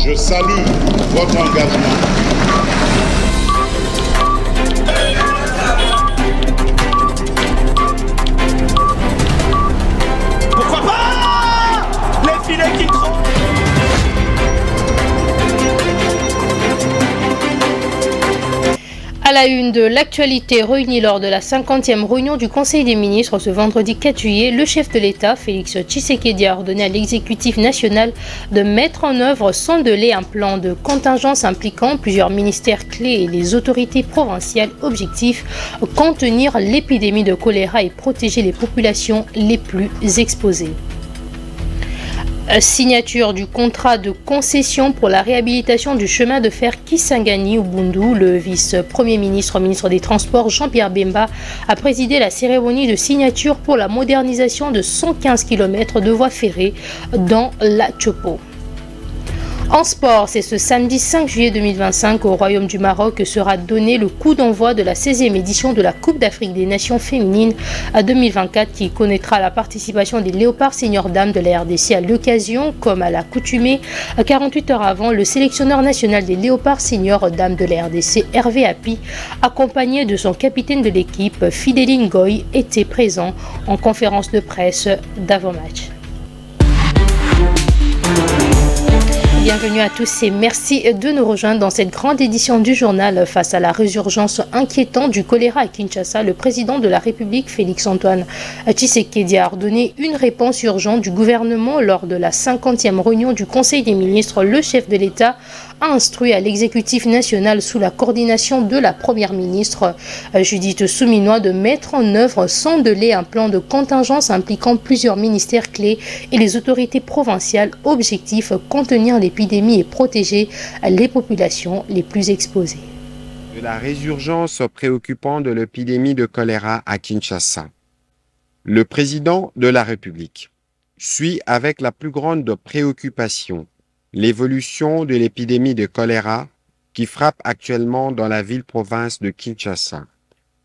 Je salue votre engagement. Pourquoi pas? Les filets qui tremblent. À la une de l'actualité réunie lors de la 50e réunion du Conseil des ministres ce vendredi 4 juillet, le chef de l'État, Félix Tshisekedi, a ordonné à l'exécutif national de mettre en œuvre sans délai un plan de contingence impliquant plusieurs ministères clés et les autorités provinciales. Objectif, contenir l'épidémie de choléra et protéger les populations les plus exposées. Signature du contrat de concession pour la réhabilitation du chemin de fer Kisangani-Ubundu. Le vice-premier ministre, ministre des Transports, Jean-Pierre Bemba, a présidé la cérémonie de signature pour la modernisation de 115 km de voies ferrées dans la Tchopo. En sport, c'est ce samedi 5 juillet 2025 au Royaume du Maroc que sera donné le coup d'envoi de la 16e édition de la Coupe d'Afrique des Nations féminines à 2024 qui connaîtra la participation des Léopards Seniors Dames de la RDC. À l'occasion, comme à l'accoutumée, 48 heures avant, le sélectionneur national des Léopards Seniors Dames de la RDC, Hervé Hapi, accompagné de son capitaine de l'équipe, Fidéline Goy, était présent en conférence de presse d'avant-match. Bienvenue à tous et merci de nous rejoindre dans cette grande édition du journal. Face à la résurgence inquiétante du choléra à Kinshasa, le président de la République, Félix-Antoine Tshisekedi, a ordonné une réponse urgente du gouvernement lors de la 50e réunion du Conseil des ministres. Le chef de l'État a instruit à l'exécutif national sous la coordination de la première ministre Judith Souminois de mettre en œuvre sans délai un plan de contingence impliquant plusieurs ministères clés et les autorités provinciales. Objectif, contenir l'épidémie et protéger les populations les plus exposées. De la résurgence préoccupante de l'épidémie de choléra à Kinshasa, le président de la République suit avec la plus grande préoccupation l'évolution de l'épidémie de choléra qui frappe actuellement dans la ville-province de Kinshasa,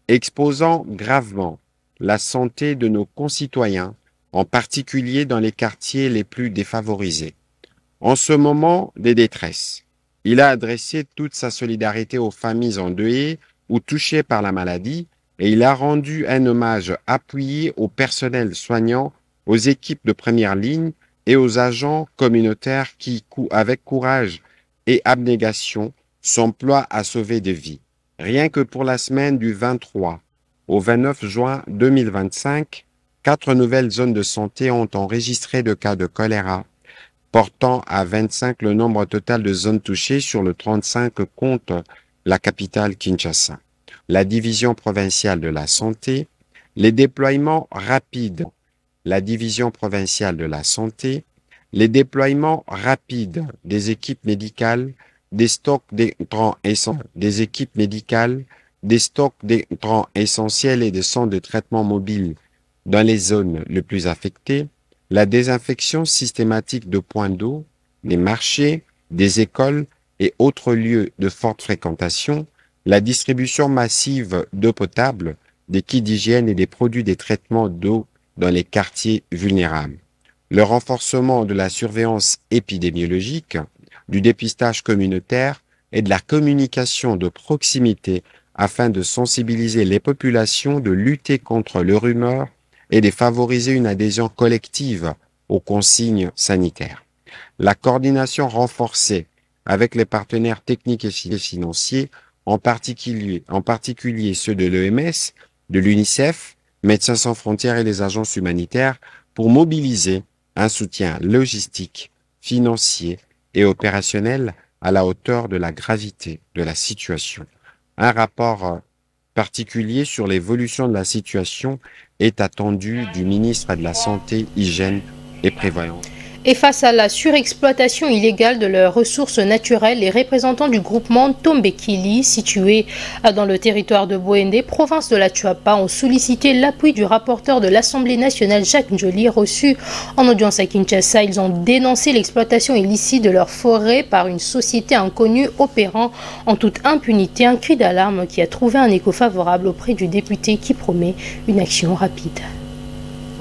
exposant gravement la santé de nos concitoyens, en particulier dans les quartiers les plus défavorisés. En ce moment de détresse, il a adressé toute sa solidarité aux familles endeuillées ou touchées par la maladie et il a rendu un hommage appuyé au personnel soignant, aux équipes de première ligne et aux agents communautaires qui, avec courage et abnégation, s'emploient à sauver des vies. Rien que pour la semaine du 23 au 29 juin 2025, 4 nouvelles zones de santé ont enregistré de cas de choléra, portant à 25 le nombre total de zones touchées sur le 35 compte la capitale Kinshasa. La division provinciale de la santé, les déploiements rapides, la division provinciale de la santé, les déploiements rapides des équipes médicales, des stocks d'intrants essentiels et des centres de traitement mobiles dans les zones les plus affectées, la désinfection systématique de points d'eau, des marchés, des écoles et autres lieux de forte fréquentation, la distribution massive d'eau potable, des kits d'hygiène et des produits de traitement d'eau dans les quartiers vulnérables, le renforcement de la surveillance épidémiologique, du dépistage communautaire et de la communication de proximité afin de sensibiliser les populations, de lutter contre le rumeur et de favoriser une adhésion collective aux consignes sanitaires. La coordination renforcée avec les partenaires techniques et financiers, en particulier ceux de l'OMS, de l'UNICEF, Médecins sans frontières et les agences humanitaires, pour mobiliser un soutien logistique, financier et opérationnel à la hauteur de la gravité de la situation. Un rapport particulier sur l'évolution de la situation est attendu du ministre de la Santé, Hygiène et Prévoyance. Et face à la surexploitation illégale de leurs ressources naturelles, les représentants du groupement Tombekili, situé dans le territoire de Bwende, province de la Tchoapa, ont sollicité l'appui du rapporteur de l'Assemblée nationale, Jacques Njoli, reçu en audience à Kinshasa. Ils ont dénoncé l'exploitation illicite de leurs forêts par une société inconnue opérant en toute impunité, un cri d'alarme qui a trouvé un écho favorable auprès du député qui promet une action rapide.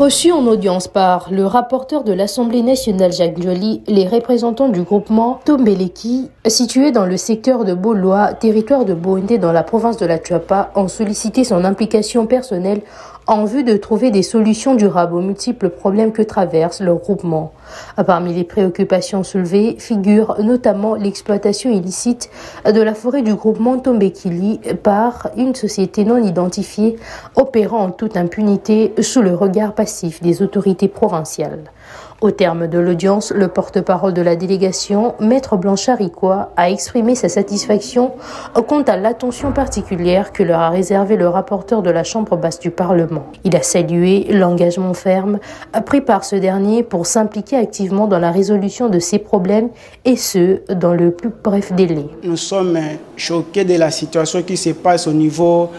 Reçus en audience par le rapporteur de l'Assemblée nationale Jacques Joly, les représentants du groupement Tombeleki, situé dans le secteur de Boloa, territoire de Bondé dans la province de la Tchouapa, ont sollicité son implication personnelle en vue de trouver des solutions durables aux multiples problèmes que traverse le groupement. Parmi les préoccupations soulevées figure notamment l'exploitation illicite de la forêt du groupement Tombekili par une société non identifiée opérant en toute impunité sous le regard passif des autorités provinciales. Au terme de l'audience, le porte-parole de la délégation, Maître Blanchard Ikoa, a exprimé sa satisfaction quant à l'attention particulière que leur a réservé le rapporteur de la Chambre basse du Parlement. Il a salué l'engagement ferme pris par ce dernier pour s'impliquer activement dans la résolution de ces problèmes et ce, dans le plus bref délai. Nous sommes choqués de la situation qui se passe au niveau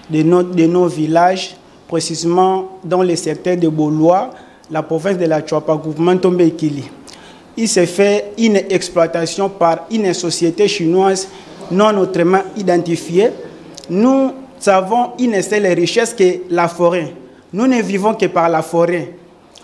de nos villages, précisément dans le secteur de Boloa, la province de la Tchouapa, groupement Tombekili. Il s'est fait une exploitation par une société chinoise non autrement identifiée. Nous avons une seule richesse qui est la forêt. Nous ne vivons que par la forêt.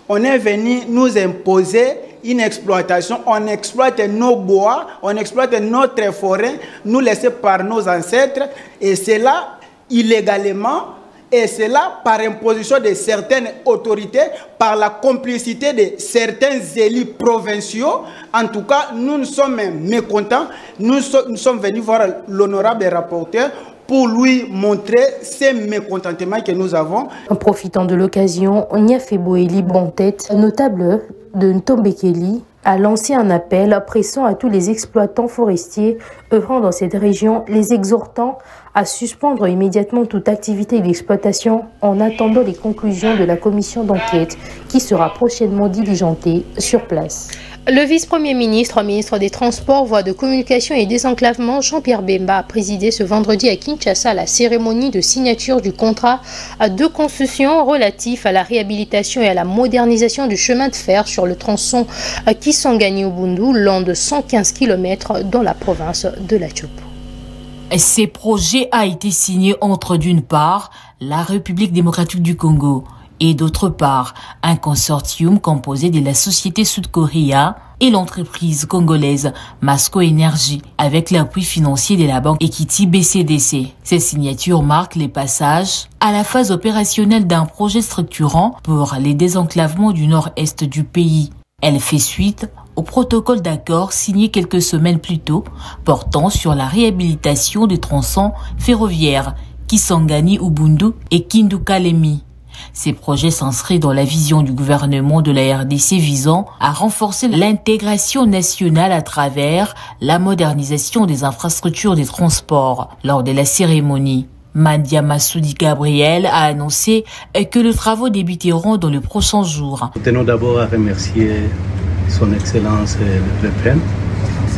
On est venu nous imposer une exploitation. On exploite nos bois, on exploite notre forêt, nous laissés par nos ancêtres, et c'est là illégalement. Et c'est là par imposition de certaines autorités, par la complicité de certains élus provinciaux. En tout cas, nous sommes mécontents. Nous sommes venus voir l'honorable rapporteur pour lui montrer ces mécontentements que nous avons. En profitant de l'occasion, Niafeboeli Bontette, notable de Ntombekeli, a lancé un appel pressant à tous les exploitants forestiers œuvrant dans cette région, les exhortant à suspendre immédiatement toute activité d'exploitation en attendant les conclusions de la commission d'enquête qui sera prochainement diligentée sur place. Le vice-premier ministre, ministre des Transports, Voies de Communication et Désenclavement, Jean-Pierre Bemba, a présidé ce vendredi à Kinshasa la cérémonie de signature du contrat de concession relatif à la réhabilitation et à la modernisation du chemin de fer sur le tronçon Kisangani-Ubundu, long de 115 km dans la province de la Tchouapa. Ces projets a été signé entre d'une part la République démocratique du Congo et d'autre part un consortium composé de la société Sud-Korea et l'entreprise congolaise Masco Energy avec l'appui financier de la banque Equity BCDC. Ces signatures marquent les passages à la phase opérationnelle d'un projet structurant pour les désenclavements du nord-est du pays. Elle fait suite au protocole d'accord signé quelques semaines plus tôt portant sur la réhabilitation des tronçons ferroviaires Kisangani-Ubundu et Kindu-Kalemi. Ces projets s'inscrivent dans la vision du gouvernement de la RDC visant à renforcer l'intégration nationale à travers la modernisation des infrastructures des transports. Lors de la cérémonie, Mandia Massoudi Gabriel a annoncé que les travaux débuteront dans les prochains jours. Nous tenons d'abord à remercier Son Excellence le Président.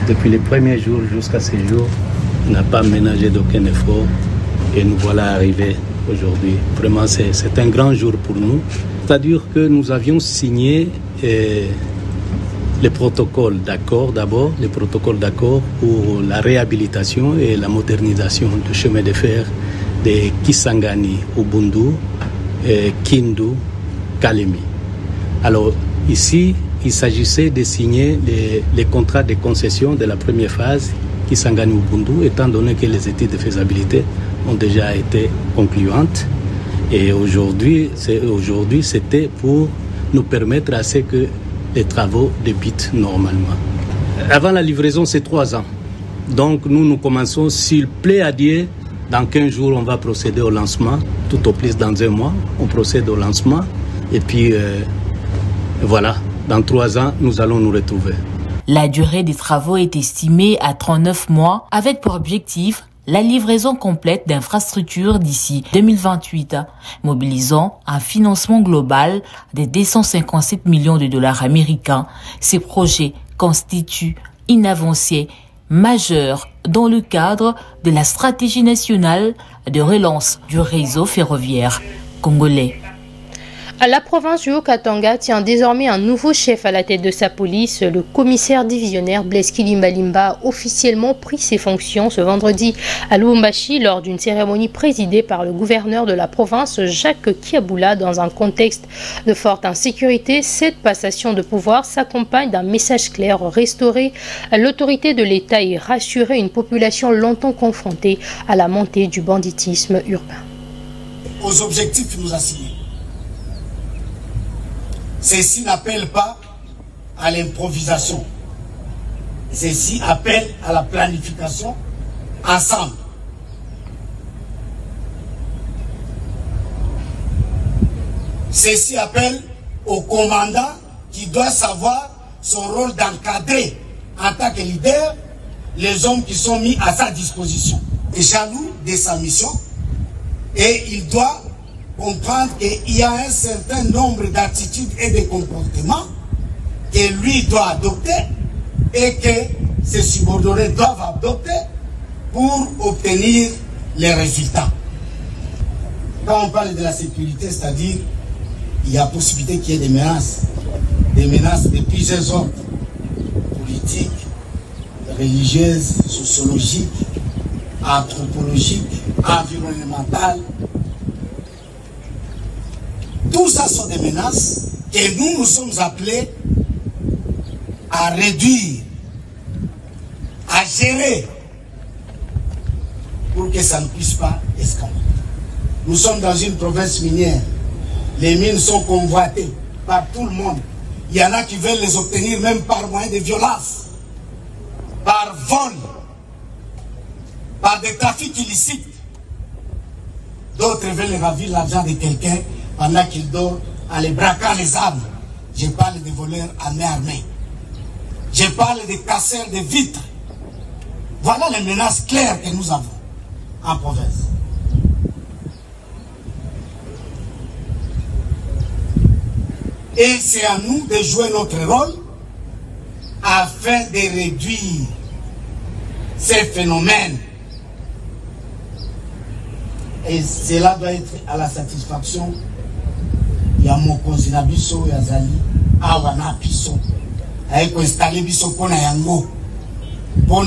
Depuis les premiers jours jusqu'à ce jour, il n'a pas ménagé d'aucun effort et nous voilà arrivés aujourd'hui. Vraiment, c'est un grand jour pour nous. C'est-à-dire que nous avions signé les protocoles d'accord d'abord, les protocoles d'accord pour la réhabilitation et la modernisation du chemin de fer de Kisangani, Ubundu, Kindu, Kalemi. Alors ici, il s'agissait de signer les contrats de concession de la première phase Kisangani Ubundu, étant donné que les études de faisabilité ont déjà été concluantes. Et aujourd'hui, c'était pour nous permettre à ce que les travaux débutent normalement. Avant la livraison, c'est 3 ans. Donc nous commençons, s'il plaît à Dieu, dans 15 jours, on va procéder au lancement. Tout au plus dans 1 mois, on procède au lancement. Et puis, voilà, dans 3 ans, nous allons nous retrouver. La durée des travaux est estimée à 39 mois, avec pour objectif la livraison complète d'infrastructures d'ici 2028, mobilisant un financement global de 257 millions de dollars américains. Ces projets constituent une avancée majeure dans le cadre de la stratégie nationale de relance du réseau ferroviaire congolais. La province du Haut-Katanga tient désormais un nouveau chef à la tête de sa police. Le commissaire divisionnaire Blaise Kilimbalimba a officiellement pris ses fonctions ce vendredi à Lubumbashi lors d'une cérémonie présidée par le gouverneur de la province Jacques Kiaboula. Dans un contexte de forte insécurité, cette passation de pouvoir s'accompagne d'un message clair: restaurer l'autorité de l'État et rassurer une population longtemps confrontée à la montée du banditisme urbain. Aux objectifs que nous assignons. Ceci n'appelle pas à l'improvisation. Ceci appelle à la planification ensemble. Ceci appelle au commandant qui doit savoir son rôle d'encadrer en tant que leader les hommes qui sont mis à sa disposition. Et jaloux de sa mission, et il doit comprendre qu'il y a un certain nombre d'attitudes et de comportements que lui doit adopter et que ses subordonnés doivent adopter pour obtenir les résultats. Quand on parle de la sécurité, c'est-à-dire il y a possibilité qu'il y ait des menaces de plusieurs ordres, politiques, religieuses, sociologiques, anthropologiques, environnementales. Tout ça sont des menaces que nous sommes appelés à réduire, à gérer, pour que ça ne puisse pas escalader. Nous sommes dans une province minière. Les mines sont convoitées par tout le monde. Il y en a qui veulent les obtenir même par moyen de violence, par vol, par des trafics illicites. D'autres veulent ravir l'argent de quelqu'un pendant qu'il dort en les braquant les armes. Je parle des voleurs à main armée. Je parle des casseurs de vitres. Voilà les menaces claires que nous avons en province. Et c'est à nous de jouer notre rôle afin de réduire ces phénomènes. Et cela doit être à la satisfaction. Il y a mon conseiller Bisso et Azali, Awana Bisso. Avec installer Bisso pour Yango. Pour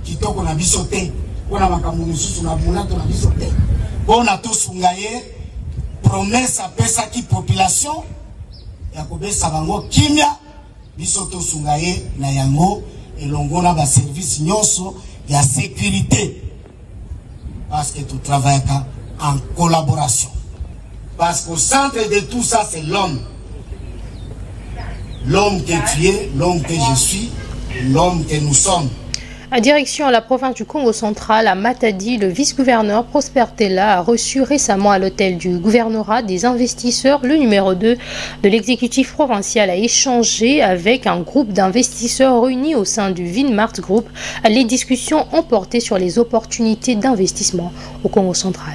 Kitoko na Bisso te. Pour Makamunusu na Munato na Bisso te. Pour tous Ngaye, promesse à Pesaki population. Yakobe Sabango Kimia, Bisso to Sungaye na Yango. Et l'ongona ba service nyonso ya sécurité. Parce que tout travaille en collaboration. Parce qu'au centre de tout ça, c'est l'homme. L'homme que tu es, l'homme que je suis, l'homme que nous sommes. À direction à la province du Congo central, à Matadi, le vice-gouverneur Prosper Tella a reçu récemment à l'hôtel du gouvernorat des investisseurs. Le numéro 2 de l'exécutif provincial a échangé avec un groupe d'investisseurs réunis au sein du Vinmart Group. Les discussions ont porté sur les opportunités d'investissement au Congo central.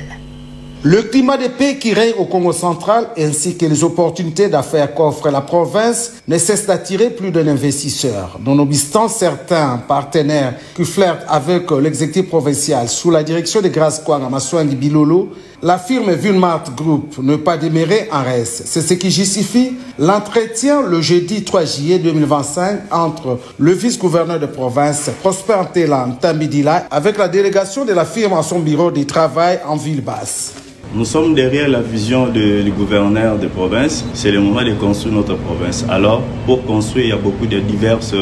Le climat de paix qui règne au Congo central ainsi que les opportunités d'affaires qu'offre la province ne cessent d'attirer plus d'un investisseur. Nonobstant certains partenaires qui flirtent avec l'exécutif provincial sous la direction de Grace Kwanga Maswangi Bilolo, la firme Vinmart Group ne pas demeurer en reste. C'est ce qui justifie l'entretien le jeudi 3 juillet 2025 entre le vice-gouverneur de province Prosper Tella Tambidila avec la délégation de la firme à son bureau de travail en ville basse. Nous sommes derrière la vision du gouverneur de province. C'est le moment de construire notre province. Alors, pour construire, il y a beaucoup de diverses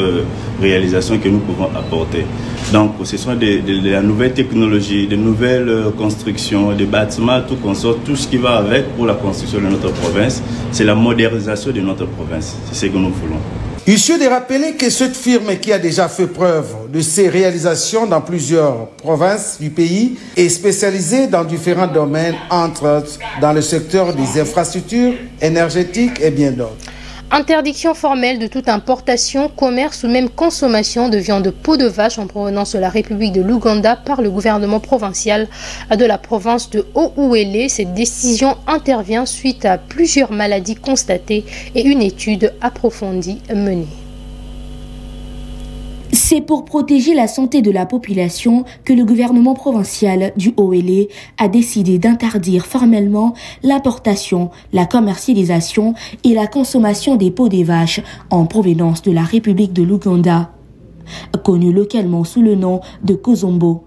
réalisations que nous pouvons apporter. Donc, ce sont de la nouvelle technologie, de nouvelles constructions, des bâtiments, tout consort, tout ce qui va avec pour la construction de notre province. C'est la modernisation de notre province. C'est ce que nous voulons. Il suffit de rappeler que cette firme qui a déjà fait preuve de ses réalisations dans plusieurs provinces du pays est spécialisée dans différents domaines, entre autres dans le secteur des infrastructures énergétiques et bien d'autres. Interdiction formelle de toute importation, commerce ou même consommation de viande de peau de vache en provenance de la République de l'Ouganda par le gouvernement provincial de la province de Haut-Ouélé. Cette décision intervient suite à plusieurs maladies constatées et une étude approfondie menée. C'est pour protéger la santé de la population que le gouvernement provincial du Haut-Élé a décidé d'interdire formellement l'importation, la commercialisation et la consommation des peaux des vaches en provenance de la République de l'Ouganda, connue localement sous le nom de Kozombo.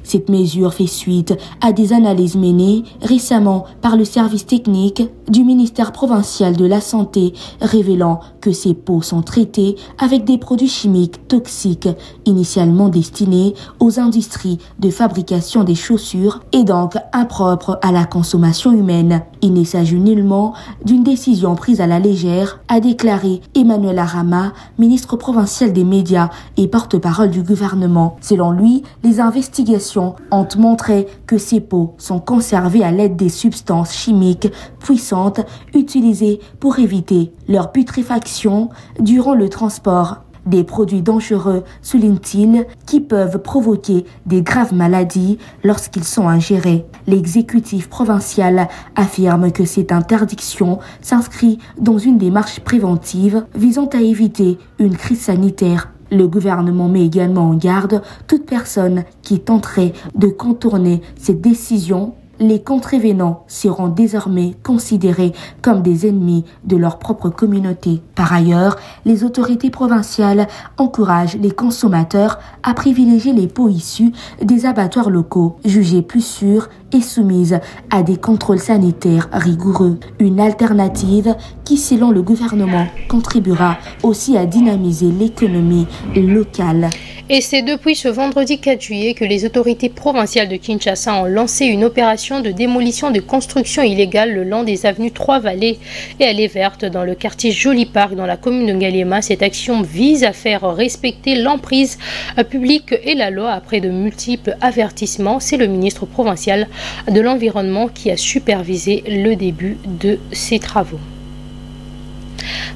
Cette mesure fait suite à des analyses menées récemment par le service technique du ministère provincial de la Santé, révélant que ces peaux sont traitées avec des produits chimiques toxiques initialement destinés aux industries de fabrication des chaussures et donc impropres à la consommation humaine. Il ne s'agit nullement d'une décision prise à la légère, a déclaré Emmanuel Arama, ministre provincial des médias et porte-parole du gouvernement. Selon lui, les investigations ont montré que ces peaux sont conservées à l'aide des substances chimiques puissantes utilisées pour éviter leur putréfaction durant le transport. Des produits dangereux, souligne-t-il, qui peuvent provoquer des graves maladies lorsqu'ils sont ingérés. L'exécutif provincial affirme que cette interdiction s'inscrit dans une démarche préventive visant à éviter une crise sanitaire. Le gouvernement met également en garde toute personne qui tenterait de contourner cette décision. Les contrevenants seront désormais considérés comme des ennemis de leur propre communauté. Par ailleurs, les autorités provinciales encouragent les consommateurs à privilégier les peaux issues des abattoirs locaux, jugées plus sûres et soumises à des contrôles sanitaires rigoureux. Une alternative qui, selon le gouvernement, contribuera aussi à dynamiser l'économie locale. Et c'est depuis ce vendredi 4 juillet que les autorités provinciales de Kinshasa ont lancé une opération de démolition de constructions illégales le long des avenues Trois-Vallées et Allées Vertes dans le quartier Joli Parc dans la commune de Ngaliema. Cette action vise à faire respecter l'emprise publique et la loi après de multiples avertissements. C'est le ministre provincial de l'Environnement qui a supervisé le début de ces travaux.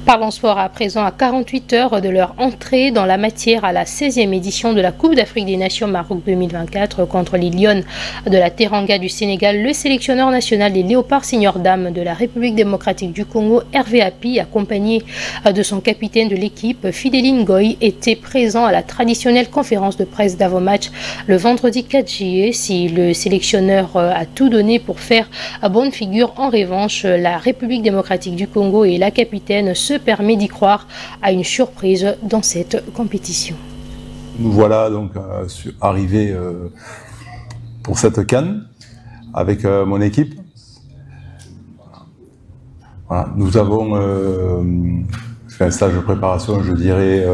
Parlons sport à présent. À 48 heures de leur entrée dans la matière à la 16e édition de la Coupe d'Afrique des Nations Maroc 2024 contre les Lions de la Teranga du Sénégal, le sélectionneur national des Léopards Senior Dames de la République démocratique du Congo, Hervé Api, accompagné de son capitaine de l'équipe, Fidéline Goy, était présent à la traditionnelle conférence de presse d'avant-match le vendredi 4 juillet. Si le sélectionneur a tout donné pour faire bonne figure, en revanche, la République démocratique du Congo et la capitaine se permet d'y croire à une surprise dans cette compétition. Nous voilà donc arrivés pour cette CAN avec mon équipe. Voilà, nous avons fait un stage de préparation, je dirais,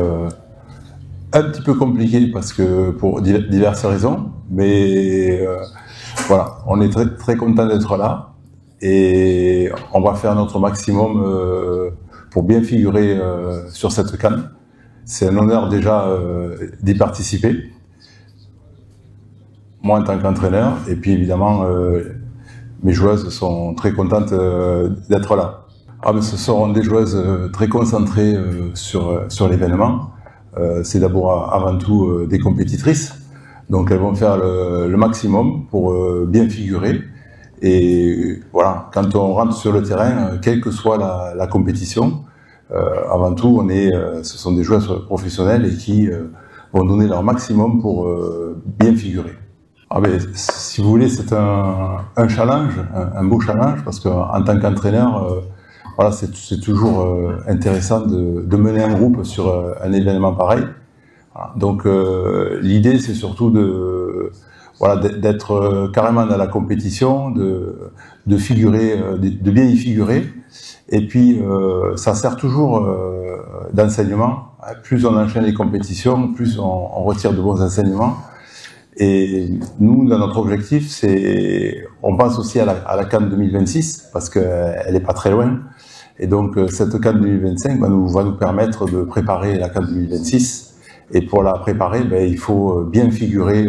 un petit peu compliqué parce que pour diverses raisons, mais voilà, on est très, très content d'être là et on va faire notre maximum pour bien figurer sur cette CAN. C'est un honneur déjà d'y participer, moi en tant qu'entraîneur, et puis évidemment mes joueuses sont très contentes d'être là. Ah, mais ce seront des joueuses très concentrées sur l'événement. C'est d'abord avant tout des compétitrices, donc elles vont faire le maximum pour bien figurer. Et voilà, quand on rentre sur le terrain, quelle que soit la compétition, avant tout, ce sont des joueurs professionnels et qui vont donner leur maximum pour bien figurer. Ah ben, si vous voulez, c'est un challenge, un beau challenge, parce qu'en tant qu'entraîneur, voilà, c'est toujours intéressant de mener un groupe sur un événement pareil. Voilà. Donc l'idée, c'est surtout d'être carrément dans la compétition, de figurer, de bien y figurer. Et puis, ça sert toujours d'enseignement. Plus on enchaîne les compétitions, plus on retire de bons enseignements. Et nous, dans notre objectif, on pense aussi à la CAN 2026, parce qu'elle n'est pas très loin. Et donc, cette CAN 2025 va nous permettre de préparer la CAN 2026. Et pour la préparer, il faut bien figurer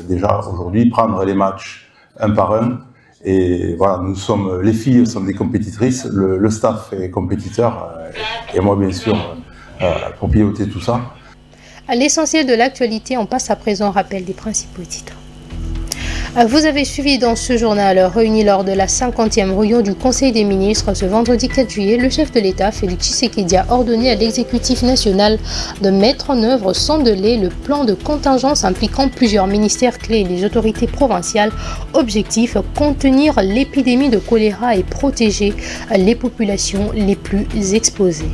déjà aujourd'hui, prendre les matchs un par un. Et voilà, les filles sont des compétitrices, le staff est compétiteur, et moi bien sûr, pour piloter tout ça. À l'essentiel de l'actualité, on passe à présent au rappel des principaux titres. Vous avez suivi dans ce journal réuni lors de la 50e réunion du Conseil des ministres ce vendredi 4 juillet, le chef de l'État, Félix Tshisekedi, a ordonné à l'exécutif national de mettre en œuvre sans délai le plan de contingence impliquant plusieurs ministères clés et les autorités provinciales. Objectif, contenir l'épidémie de choléra et protéger les populations les plus exposées.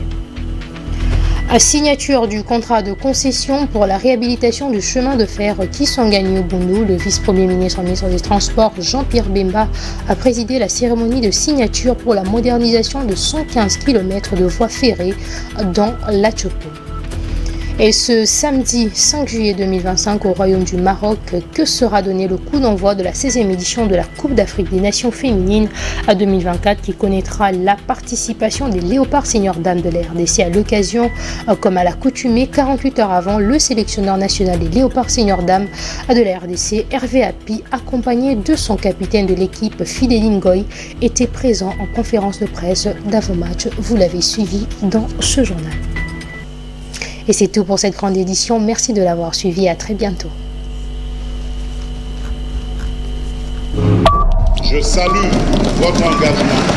À signature du contrat de concession pour la réhabilitation du chemin de fer Kisangani-Ubundu, le vice-premier ministre des Transports Jean-Pierre Bemba a présidé la cérémonie de signature pour la modernisation de 115 km de voies ferrées dans la Tchopo. Et ce samedi 5 juillet 2025 au Royaume du Maroc, que sera donné le coup d'envoi de la 16e édition de la Coupe d'Afrique des Nations féminines à 2024 qui connaîtra la participation des Léopards Seniors Dames de la RDC. À l'occasion, comme à l'accoutumée, 48 heures avant, le sélectionneur national des Léopards Seniors Dames de la RDC, Hervé Api, accompagné de son capitaine de l'équipe Fidéline Goy, était présent en conférence de presse d'avant-match. Vous l'avez suivi dans ce journal. Et c'est tout pour cette grande édition. Merci de l'avoir suivi. À très bientôt. Je salue votre engagement.